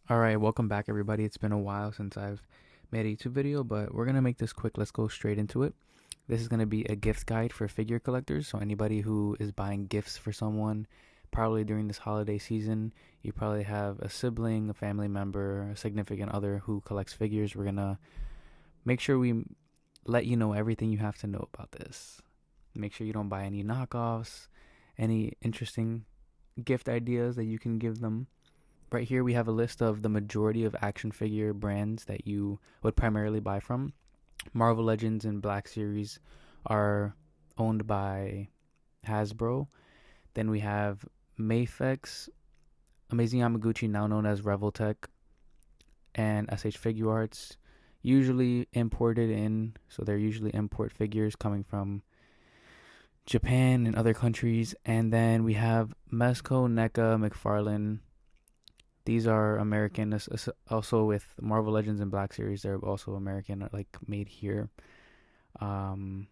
Alright, welcome back everybody. It's been a while since I've made a YouTube video, but we're going to make this quick. Let's go straight into it. This is going to be a gift guide for figure collectors. So anybody who is buying gifts for someone, probably during this holiday season, you probably have a sibling, a family member, a significant other who collects figures. We're going to make sure we let you know everything you have to know about this. Make sure you don't buy any knockoffs, any interesting gift ideas that you can give them. Right here we have a list of the majority of action figure brands that you would primarily buy from. Marvel Legends and Black Series are owned by Hasbro. Then we have Mafex, Amazing Yamaguchi, now known as Revoltech, and Shfiguarts, usually imported in, so they're usually import figures coming from Japan and other countries. And then we have Mezco, NECA, McFarlane. These are American, also with Marvel Legends and Black Series. They're also American, like made here. Um,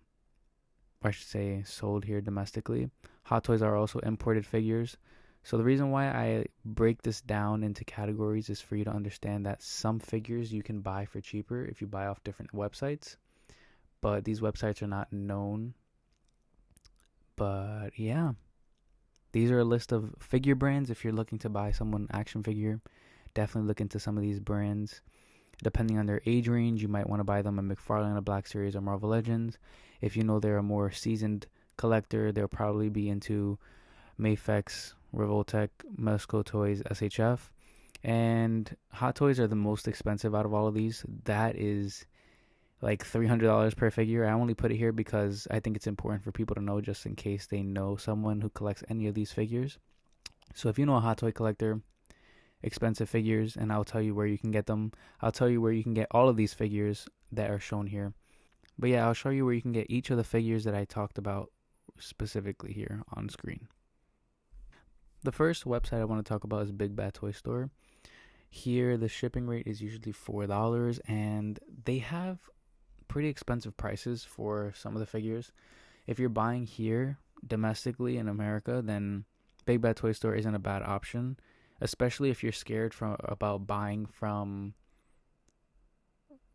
I should say sold here domestically. Hot Toys are also imported figures. So the reason why I break this down into categories is for you to understand that some figures you can buy for cheaper if you buy off different websites. But these websites are not known. But yeah. These are a list of figure brands. If you're looking to buy someone action figure, definitely look into some of these brands. Depending on their age range, you might want to buy them a McFarlane, a Black Series, or Marvel Legends. If you know they're a more seasoned collector, they'll probably be into Mafex, Revoltech, Mezco Toys, SHF. And Hot Toys are the most expensive out of all of these. That is like $300 per figure. I only put it here because I think it's important for people to know, just in case they know someone who collects any of these figures. So if you know a hot toy collector, expensive figures, and I'll tell you where you can get them. I'll tell you where you can get all of these figures that are shown here. But yeah, I'll show you where you can get each of the figures that I talked about specifically here on screen. The first website I want to talk about is Big Bad Toy Store. Here, the shipping rate is usually $4, and they have pretty expensive prices for some of the figures. If you're buying here domestically in America, then Big Bad Toy Store isn't a bad option, especially if you're scared about buying from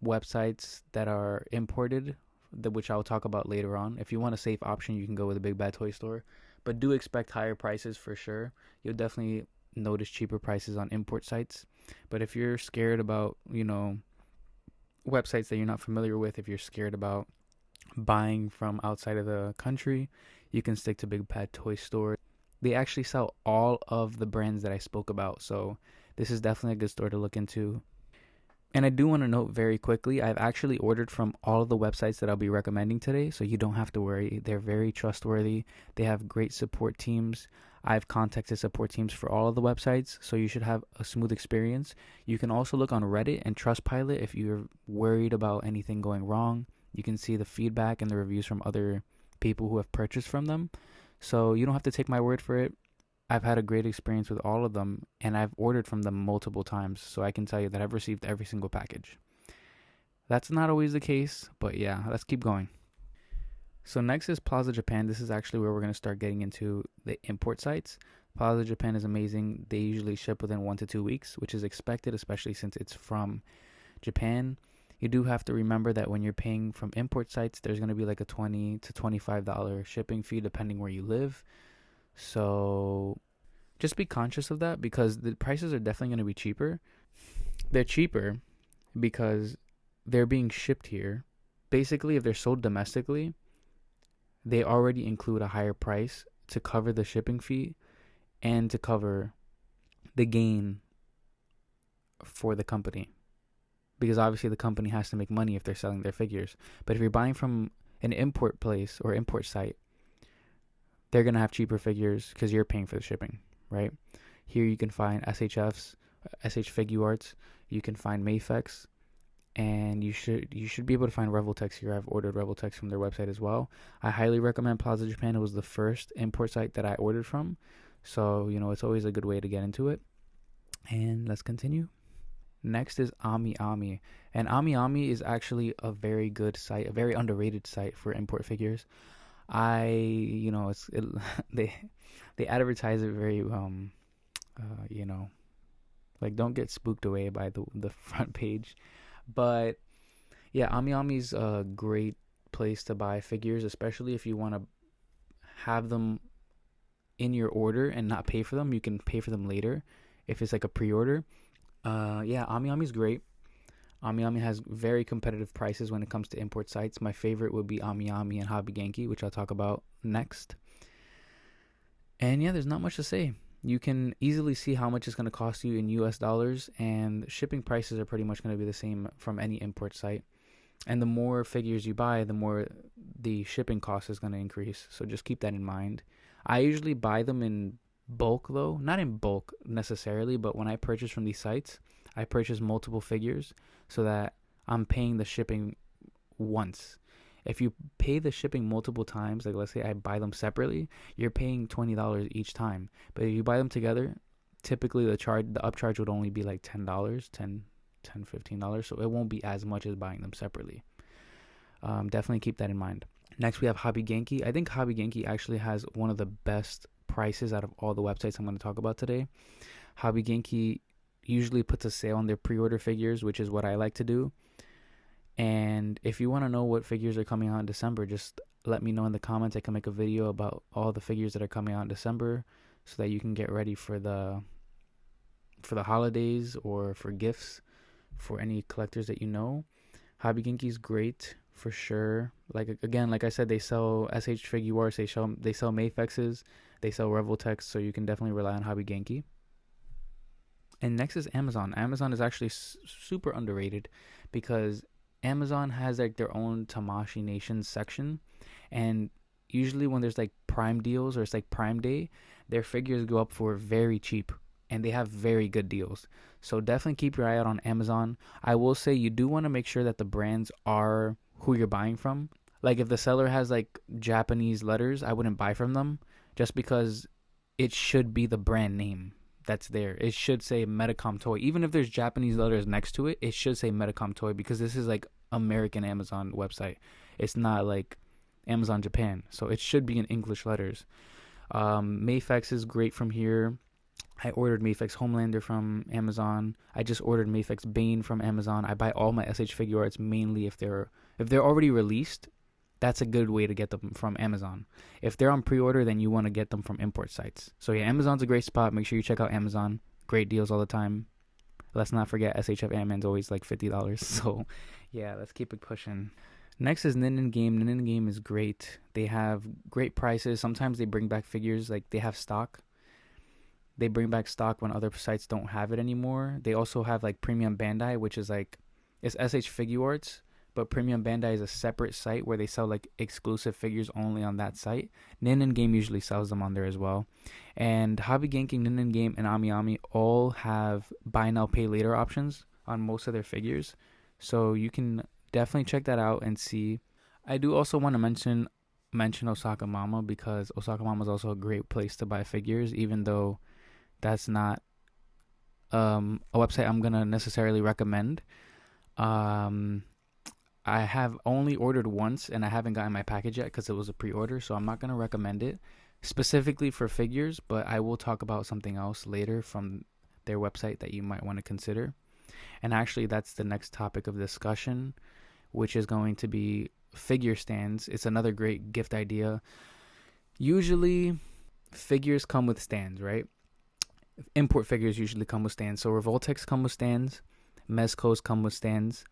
websites that are imported, which I'll talk about later on. If you want a safe option, you can go with a Big Bad Toy Store, but do expect higher prices for sure. You'll definitely notice cheaper prices on import sites. But if you're scared about, websites that you're not familiar with, if you're scared about buying from outside of the country, you can stick to Big Bad Toy Store. They actually sell all of the brands that I spoke about, so this is definitely a good store to look into. And I do want to note very quickly, I've actually ordered from all of the websites that I'll be recommending today, so you don't have to worry. They're very trustworthy. They have great support teams. I've contacted support teams for all of the websites, so you should have a smooth experience. You can also look on Reddit and Trustpilot if you're worried about anything going wrong. You can see the feedback and the reviews from other people who have purchased from them. So you don't have to take my word for it. I've had a great experience with all of them, and I've ordered from them multiple times, so I can tell you that I've received every single package. That's not always the case, but yeah, let's keep going. So next is Plaza Japan. This is actually where we're going to start getting into the import sites. Plaza Japan is amazing. They usually ship within 1 to 2 weeks, which is expected, especially since it's from Japan. You do have to remember that when you're paying from import sites, there's going to be like a $20 to $25 shipping fee depending where you live. So just be conscious of that, because the prices are definitely going to be cheaper. They're cheaper because they're being shipped here. Basically, if they're sold domestically, they already include a higher price to cover the shipping fee and to cover the gain for the company. Because obviously the company has to make money if they're selling their figures. But if you're buying from an import place or import site, they're going to have cheaper figures because you're paying for the shipping, right? Here you can find SHFs, Shfiguarts. You can find Mafex, and you should be able to find Revoltech here. I've ordered Revoltech from their website as well. I highly recommend Plaza Japan. It was the first import site that I ordered from, so it's always a good way to get into it. And let's continue. Next is Ami Ami, and Ami Ami is actually a very good site, a very underrated site for import figures. They advertise it very Like, don't get spooked away by the front page. But yeah, AmiAmi's a great place to buy figures, especially if you want to have them in your order and not pay for them. You can pay for them later if it's like a pre-order. Yeah, AmiAmi's great. AmiAmi has very competitive prices when it comes to import sites. My favorite would be AmiAmi and Hobby Genki, which I'll talk about next. And yeah, there's not much to say. You can easily see how much it's going to cost you in US dollars, and shipping prices are pretty much going to be the same from any import site. And the more figures you buy, the more the shipping cost is going to increase. So just keep that in mind. I usually buy them in bulk, though. Not in bulk necessarily, but when I purchase from these sites, I purchase multiple figures so that I'm paying the shipping once. If you pay the shipping multiple times, like let's say I buy them separately, you're paying $20 each time. But if you buy them together, typically the upcharge would only be like $10, $15, so it won't be as much as buying them separately. Definitely keep that in mind. Next, we have Hobby Genki. I think Hobby Genki actually has one of the best prices out of all the websites I'm going to talk about today. Hobby Genki usually puts a sale on their pre-order figures, which is what I like to do. And if you want to know what figures are coming out in December, just let me know in the comments. I can make a video about all the figures that are coming out in December so that you can get ready for the holidays or for gifts for any collectors that you know. Hobby Genki is great for sure. Like I said, they sell Shfiguarts, they sell Mafexes, they sell Revoltech, so you can definitely rely on Hobby Genki. And next is Amazon. Amazon is actually super underrated because Amazon has like their own Tamashii Nation section, and usually when there's like Prime deals or it's like Prime Day, their figures go up for very cheap, and they have very good deals. So definitely keep your eye out on Amazon. I will say you do want to make sure that the brands are who you're buying from. Like if the seller has like Japanese letters, I wouldn't buy from them just because it should be the brand name that's there. It should say Medicom Toy. Even if there's Japanese letters next to it, it should say Medicom Toy because this is like American Amazon website. It's not like Amazon Japan. So it should be in English letters. Mafex is great from here. I ordered Mafex Homelander from Amazon. I just ordered Mafex Bane from Amazon. I buy all my Shfiguarts mainly if they're already released. That's a good way to get them from Amazon. If they're on pre-order, then you want to get them from import sites. So yeah, Amazon's a great spot. Make sure you check out Amazon. Great deals all the time. Let's not forget SHF Ant-Man's always like $50. So yeah, let's keep it pushing. Next is Ninnen Game. Ninnen Game is great. They have great prices. Sometimes they bring back figures, like they have stock. They bring back stock when other sites don't have it anymore. They also have like Premium Bandai, which is like, it's Shfiguarts, but Premium Bandai is a separate site where they sell like exclusive figures only on that site. Ninnen Game usually sells them on there as well. And Hobby Genki, Ninnen Game, and AmiAmi all have buy now pay later options on most of their figures. So you can definitely check that out and see. I do also want to mention Osaka Mama because Osaka Mama is also a great place to buy figures, even though that's not a website I'm going to necessarily recommend. I have only ordered once and I haven't gotten my package yet because it was a pre-order, so I'm not going to recommend it specifically for figures, but I will talk about something else later from their website that you might want to consider. And actually, that's the next topic of discussion, which is going to be figure stands. It's another great gift idea. Usually, figures come with stands, right? Import figures usually come with stands. So Revoltechs come with stands. Mezcos come with stands.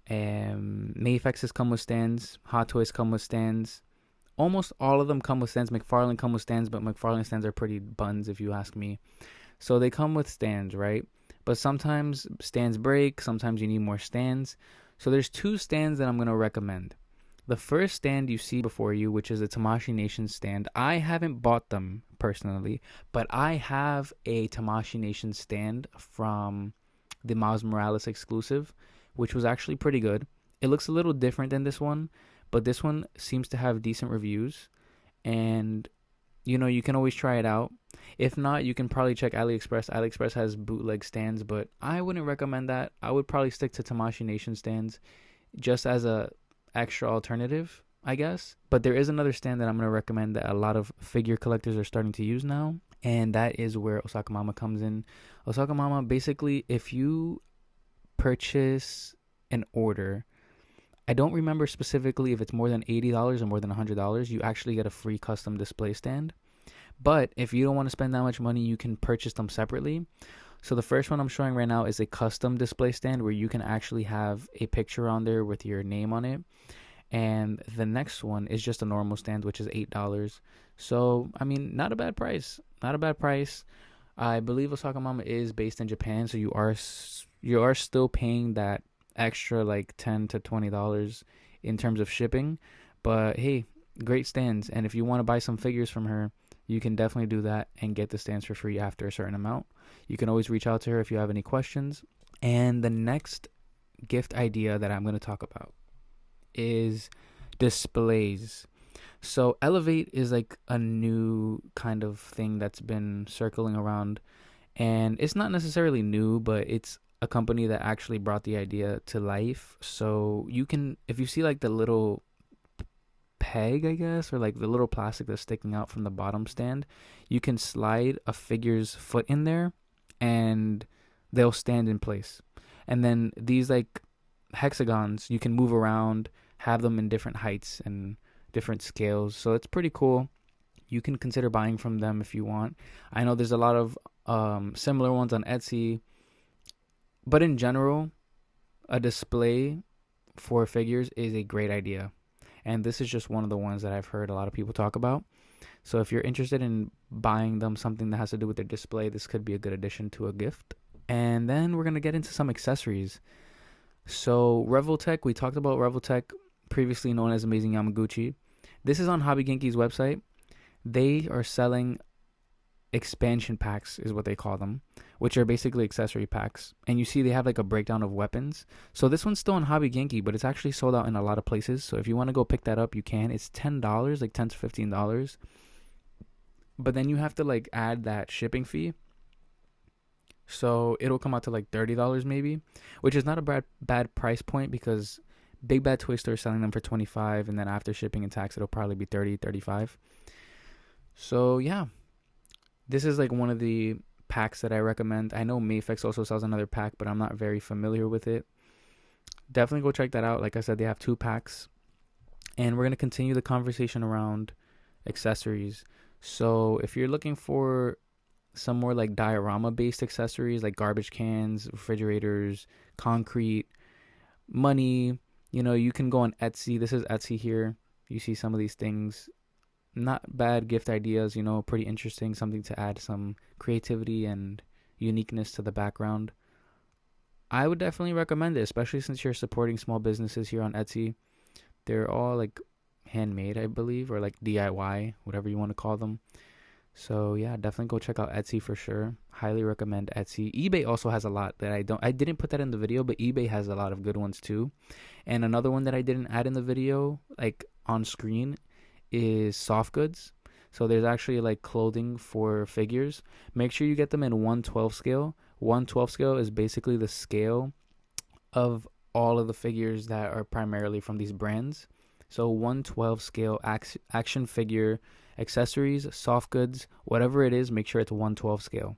Mafexes come with stands. Hot Toys come with stands. Almost all of them come with stands. McFarlane come with stands, but McFarlane stands are pretty buns if you ask me. So they come with stands, right? But sometimes stands break. Sometimes you need more stands. So there's two stands that I'm going to recommend. The first stand you see before you, which is a Tamashii Nation stand. I haven't bought them personally, but I have a Tamashii Nation stand from the Miles Morales exclusive, which was actually pretty good. It looks a little different than this one, but this one seems to have decent reviews. And, you can always try it out. If not, you can probably check AliExpress. AliExpress has bootleg stands, but I wouldn't recommend that. I would probably stick to Tamashii Nation stands just as a extra alternative, I guess. But there is another stand that I'm going to recommend that a lot of figure collectors are starting to use now, And that is where Osaka Mama comes in. Osaka Mama, basically, if you purchase an order, I don't remember specifically if it's more than $80 or more than $100, you actually get a free custom display stand. But if you don't want to spend that much money, you can purchase them separately. So the first one I'm showing right now is a custom display stand where you can actually have a picture on there with your name on it. And the next one is just a normal stand, which is $8. So, I mean, not a bad price. Not a bad price. I believe Osaka Mama is based in Japan, so you are still paying that extra like $10 to $20 in terms of shipping. But hey, great stands. And if you want to buy some figures from her, you can definitely do that and get the stands for free after a certain amount. You can always reach out to her if you have any questions. And the next gift idea that I'm going to talk about is displays. So Elevate is like a new kind of thing that's been circling around, and it's not necessarily new, but it's a company that actually brought the idea to life. So you can, if you see like the little peg, I guess, or like the little plastic that's sticking out from the bottom stand, you can slide a figure's foot in there and they'll stand in place. And then these like hexagons, you can move around, have them in different heights and different scales. So it's pretty cool. You can consider buying from them if you want. I know there's a lot of similar ones on Etsy, but in general, a display for figures is a great idea. And this is just one of the ones that I've heard a lot of people talk about. So if you're interested in buying them something that has to do with their display, this could be a good addition to a gift. And then we're going to get into some accessories. So Revoltech, we talked about Revoltech, previously known as Amazing Yamaguchi. This is on Hobby Genki's website. They are selling expansion packs, is what they call them, which are basically accessory packs. And you see they have like a breakdown of weapons. So this one's still on Hobby Genki, but it's actually sold out in a lot of places. So if you want to go pick that up, you can. It's $10, like $10 to $15. But then you have to like add that shipping fee. So it'll come out to like $30 maybe, which is not a bad price point, because Big Bad Toy Store is selling them for $25, and then after shipping and tax, it'll probably be $30, $35. So yeah, this is like one of the packs that I recommend. I know Mayfix also sells another pack, but I'm not very familiar with it. Definitely go check that out. Like I said, they have 2 packs. And we're going to continue the conversation around accessories. So if you're looking for some more like diorama based accessories, like garbage cans, refrigerators, concrete, money, you can go on Etsy. This is Etsy here. You see some of these things. Not bad gift ideas, pretty interesting. Something to add some creativity and uniqueness to the background. I would definitely recommend it, especially since you're supporting small businesses here on Etsy. They're all like handmade, I believe, or like DIY, whatever you want to call them. So yeah, definitely go check out Etsy for sure. Highly recommend Etsy. eBay also has a lot that I didn't put that in the video, but eBay has a lot of good ones too. And another one that I didn't add in the video, like on screen, is soft goods. So there's actually like clothing for figures. Make sure you get them in 1/12 scale. 1/12 scale is basically the scale of all of the figures that are primarily from these brands. So 1/12 scale action figure accessories, soft goods, whatever it is, make sure it's 1/12 scale.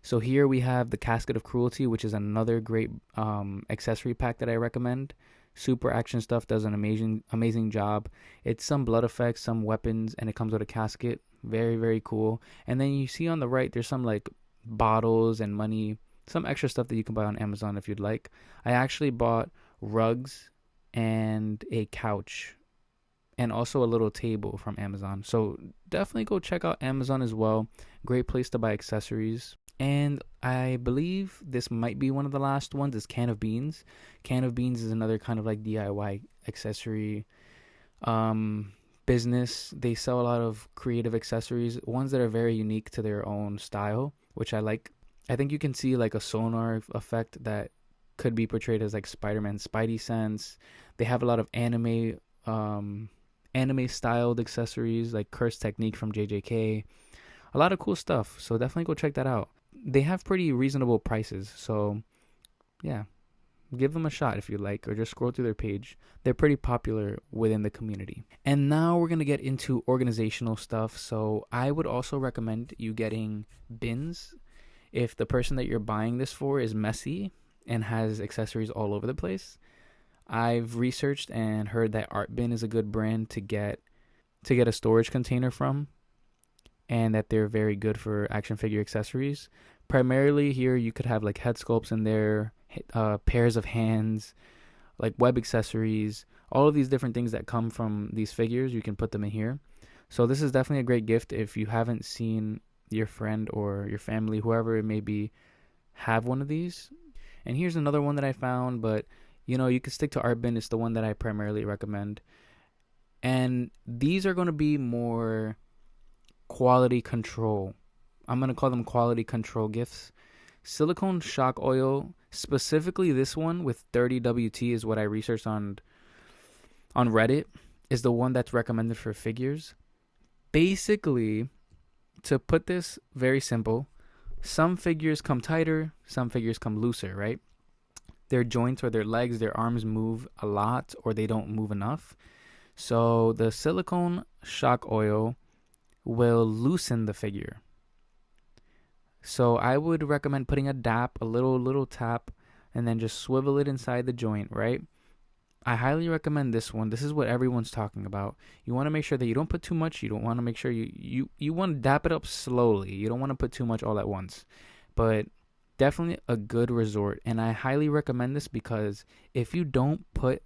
So here we have the Casket of Cruelty, which is another great accessory pack that I recommend. Super Action Stuff does an amazing job. It's some blood effects, some weapons, and it comes with a casket. Very, very cool. And then you see on the right, there's some like bottles and money, some extra stuff that you can buy on Amazon if you'd like. I actually bought rugs and a couch and also a little table from Amazon. So definitely go check out Amazon as well. Great place to buy accessories. And I believe this might be one of the last ones, is Can of Beans. Can of Beans is another kind of like DIY accessory business. They sell a lot of creative accessories, ones that are very unique to their own style, which I like. I think you can see like a sonar effect that could be portrayed as like Spider-Man Spidey sense. They have a lot of anime styled accessories like Curse Technique from JJK. A lot of cool stuff. So definitely go check that out. They have pretty reasonable prices. So yeah, give them a shot if you like, or just scroll through their page. They're pretty popular within the community. And now we're going to get into organizational stuff. So I would also recommend you getting bins if the person that you're buying this for is messy and has accessories all over the place. I've researched and heard that Artbin is a good brand to get a storage container from, and that they're very good for action figure accessories. Primarily here you could have like head sculpts in there, pairs of hands, like web accessories, all of these different things that come from these figures, you can put them in here. So this is definitely a great gift if you haven't seen your friend or your family, whoever it may be, have one of these. And here's another one that I found, but you can stick to Artbin. It's the one that I primarily recommend. And these are going to be more quality control. I'm going to call them quality control gifts. Silicone shock oil, specifically this one with 30 WT is what I researched on Reddit, is the one that's recommended for figures. Basically, to put this very simple, some figures come tighter, some figures come looser, right? Their joints or their legs, their arms move a lot, or they don't move enough. So the silicone shock oil will loosen the figure. So I would recommend putting a dap, a little tap, and then just swivel it inside the joint, right? I highly recommend this one. This is what everyone's talking about. You want to make sure that you don't put too much. You don't want to make sure you want to dap it up slowly. You don't want to put too much all at once. But definitely a good resort. And I highly recommend this because if you don't put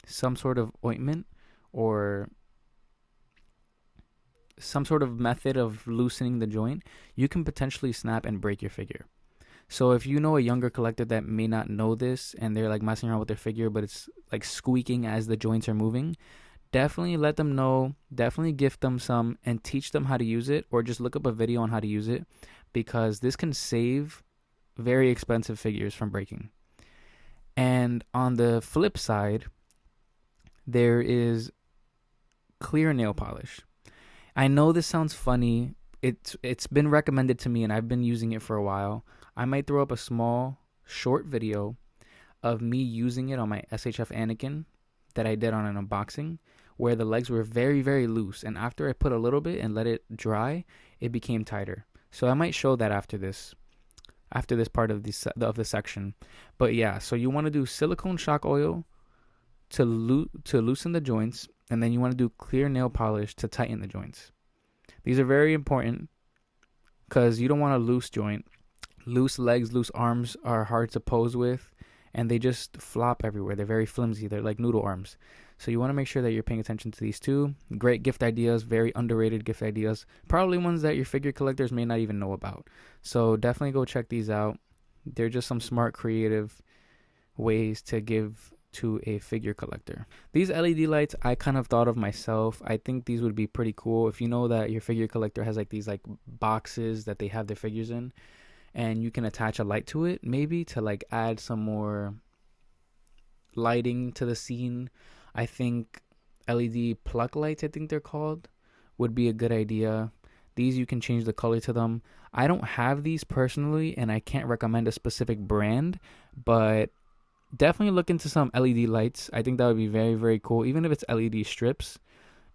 some sort of ointment or some sort of method of loosening the joint, you can potentially snap and break your figure. So if you know a younger collector that may not know this and they're like messing around with their figure, but it's like squeaking as the joints are moving, definitely let them know, definitely gift them some and teach them how to use it, or just look up a video on how to use it, because this can save very expensive figures from breaking. And on the flip side, there is clear nail polish. I know this sounds funny. It's been recommended to me and I've been using it for a while. I might throw up a small, short video of me using it on my SHF Anakin that I did on an unboxing, where the legs were very, very loose. And after I put a little bit and let it dry, it became tighter. So I might show that after this part of the section. But yeah, so you want to do silicone shock oil to loosen the joints, and then you want to do clear nail polish to tighten the joints. These are very important because you don't want a loose joint. Loose legs, loose arms are hard to pose with, and they just flop everywhere. They're very flimsy. They're like noodle arms. So you want to make sure that you're paying attention to these two. Great gift ideas, very underrated gift ideas. Probably ones that your figure collectors may not even know about. So definitely go check these out. They're just some smart, creative ways to give to a figure collector. These LED lights I kind of thought of myself. I think these would be pretty cool if you know that your figure collector has like these like boxes that they have their figures in, and you can attach a light to it, maybe to like add some more lighting to the scene. I think LED pluck lights, I think they're called, would be a good idea. These, you can change the color to them. I don't have these personally, and I can't recommend a specific brand, but definitely look into some LED lights. I think that would be very, very cool, even if it's LED strips,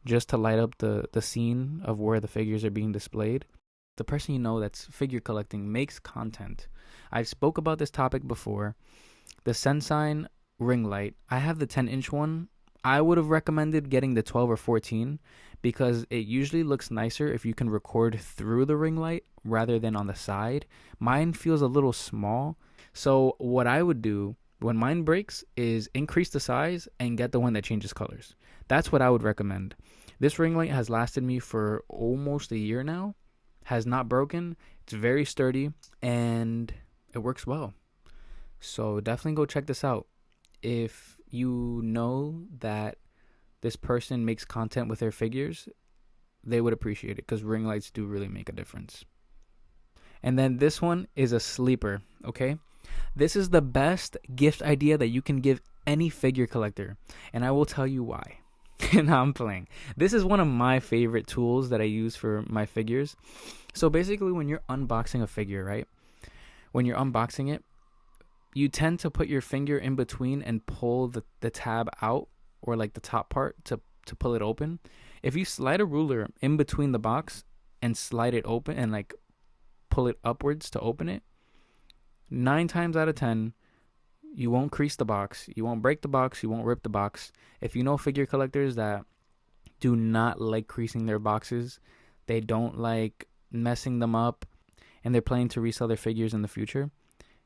just to light up the scene of where the figures are being displayed. The person you know that's figure collecting makes content. I've spoke about this topic before. The Sensign ring light, I have the 10-inch one. I would have recommended getting the 12 or 14 because it usually looks nicer if you can record through the ring light rather than on the side. Mine feels a little small. So what I would do when mine breaks is increase the size and get the one that changes colors. That's what I would recommend. This ring light has lasted me for almost a year now. Has not broken. It's very sturdy and it works well. So definitely go check this out. If you know that this person makes content with their figures, they would appreciate it because ring lights do really make a difference. And then this one is a sleeper, okay? This is the best gift idea that you can give any figure collector, and I will tell you why. And I'm playing. This is one of my favorite tools that I use for my figures. So basically, when you're unboxing a figure, right? When you're unboxing it, you tend to put your finger in between and pull the tab out, or like the top part to pull it open. If you slide a ruler in between the box and slide it open and like pull it upwards to open it, 9 times out of 10, you won't crease the box, you won't break the box, you won't rip the box. If you know figure collectors that do not like creasing their boxes, they don't like messing them up, and they're planning to resell their figures in the future,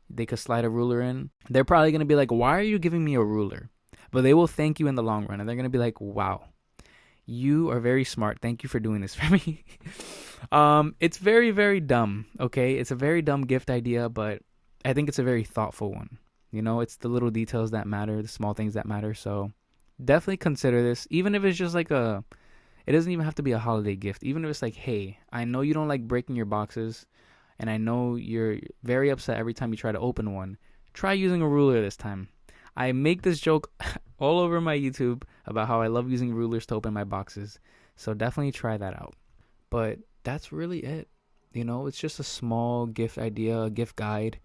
they could slide a ruler in. They're probably going to be like, why are you giving me a ruler? But they will thank you in the long run, and they're going to be like, wow, you are very smart. Thank you for doing this for me. It's very, very dumb, okay? It's a very dumb gift idea, but I think it's a very thoughtful one. You know, it's the little details that matter, the small things that matter. So definitely consider this, even if it's just like it doesn't even have to be a holiday gift. Even if it's like, hey, I know you don't like breaking your boxes, and I know you're very upset every time you try to open one. Try using a ruler this time. I make this joke all over my YouTube about how I love using rulers to open my boxes. So definitely try that out. But that's really it. You know, it's just a small gift idea, a gift guide.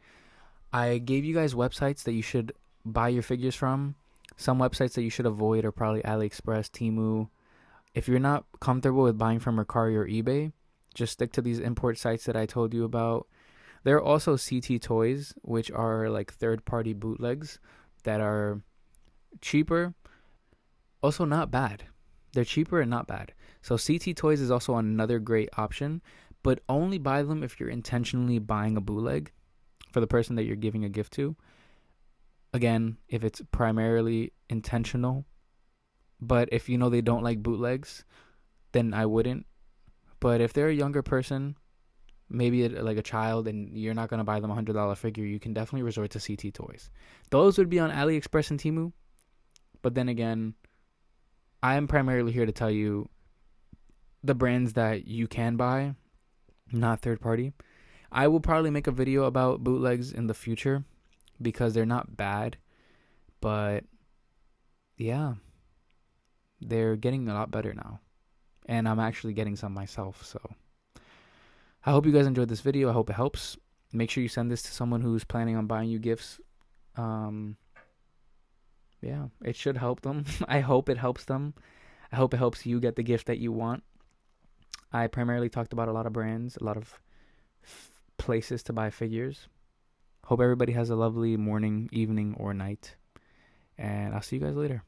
I gave you guys websites that you should buy your figures from. Some websites that you should avoid are probably AliExpress, Temu. If you're not comfortable with buying from Mercari or eBay, just stick to these import sites that I told you about. There are also CT Toys, which are like third-party bootlegs that are cheaper, also not bad. They're cheaper and not bad. So CT Toys is also another great option, but only buy them if you're intentionally buying a bootleg for the person that you're giving a gift to. Again, if it's primarily intentional. But if you know they don't like bootlegs, then I wouldn't. But if they're a younger person, maybe like a child, and you're not going to buy them a $100 figure, you can definitely resort to CT Toys. Those would be on AliExpress and Temu. But then again, I am primarily here to tell you the brands that you can buy, not third party. I will probably make a video about bootlegs in the future because they're not bad. But yeah, they're getting a lot better now. And I'm actually getting some myself. So I hope you guys enjoyed this video. I hope it helps. Make sure you send this to someone who's planning on buying you gifts. Yeah, it should help them. I hope it helps them. I hope it helps you get the gift that you want. I primarily talked about a lot of brands, a lot of places to buy figures. Hope everybody has a lovely morning, evening, or night. And I'll see you guys later.